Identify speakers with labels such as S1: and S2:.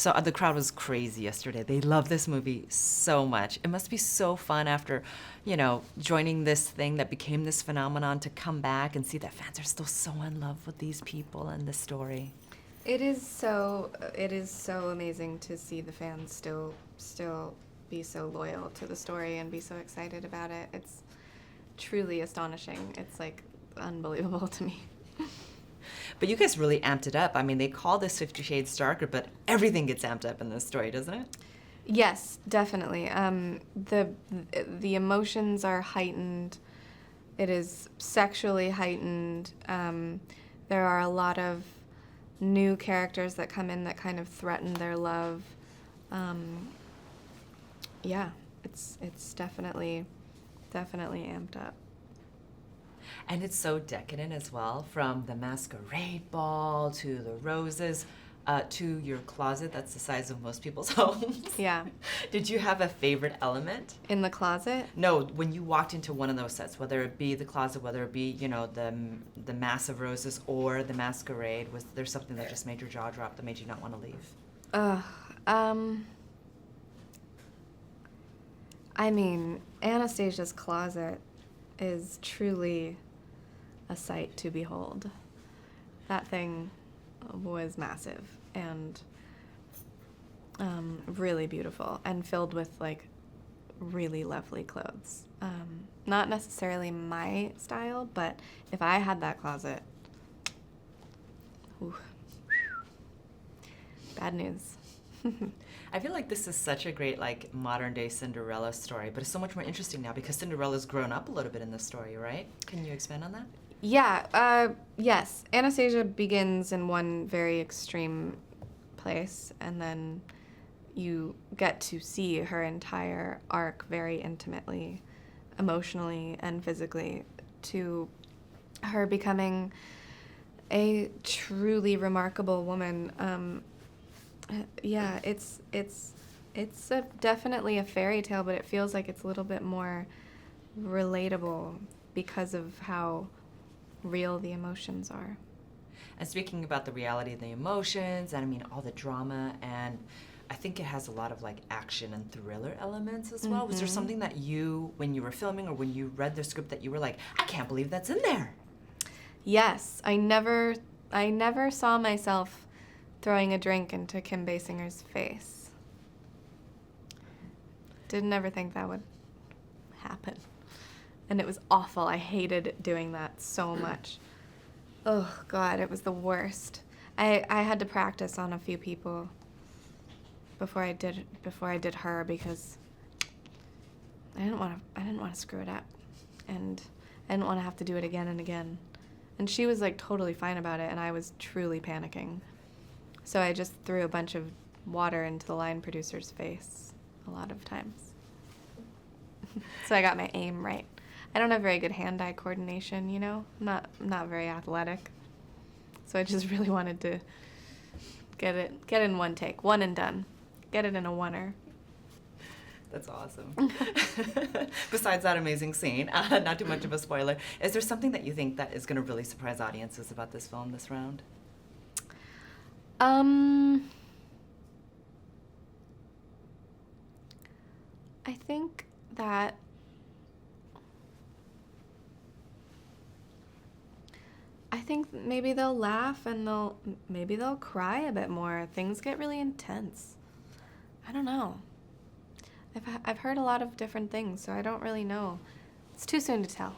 S1: So the crowd was crazy yesterday. They love this movie so much. It must be so fun after, joining this thing that became this phenomenon to come back and see that fans are still so in love with these people and the story.
S2: It is so amazing to see the fans still be so loyal to the story and be so excited about it. It's truly astonishing. It's like unbelievable to me.
S1: But you guys really amped it up. I mean, they call this 50 Shades Darker, but everything gets amped up in this story, doesn't it?
S2: Yes, definitely. The emotions are heightened. It is sexually heightened. There are a lot of new characters that come in that kind of threaten their love. Yeah, it's definitely amped up.
S1: And it's so decadent as well, from the masquerade ball to the roses to your closet that's the size of most people's homes.
S2: Yeah.
S1: Did you have a favorite element?
S2: In the closet?
S1: No, when you walked into one of those sets, whether it be the closet, whether it be, the mass of roses or the masquerade, was there something that just made your jaw drop, that made you not want to leave?
S2: I mean, Anastasia's closet is truly a sight to behold. That thing was massive and really beautiful and filled with like really lovely clothes. Not necessarily my style, but if I had that closet, ooh, bad news.
S1: I feel like this is such a great modern day Cinderella story, but it's so much more interesting now because Cinderella's grown up a little bit in this story, right? Can you expand on that?
S2: Yeah, yes. Anastasia begins in one very extreme place, and then you get to see her entire arc very intimately, emotionally and physically, to her becoming a truly remarkable woman. Yeah, it's definitely a fairy tale, but it feels like it's a little bit more relatable because of how real the emotions are.
S1: And speaking about the reality of the emotions, and I mean all the drama, and I think it has a lot of action and thriller elements as well. Mm-hmm. Was there something that you, when you were filming or when you read the script, that you were like, I can't believe that's in there?
S2: Yes, I never saw myself throwing a drink into Kim Basinger's face. Didn't ever think that would happen. And it was awful. I hated doing that so much. Oh, God, it was the worst. I had to practice on a few people before I did her because I didn't want to screw it up. And I didn't want to have to do it again and again. And she was totally fine about it, and I was truly panicking. So I just threw a bunch of water into the line producer's face a lot of times. So I got my aim right. I don't have very good hand-eye coordination, I'm not very athletic. So I just really wanted to get it in one take, one and done. Get it in a oneer.
S1: That's awesome. Besides that amazing scene, not too much of a spoiler, is there something that you think that is going to really surprise audiences about this film this round?
S2: I think that maybe they'll laugh and maybe they'll cry a bit more. Things get really intense. I don't know. I've heard a lot of different things, so I don't really know. It's too soon to tell.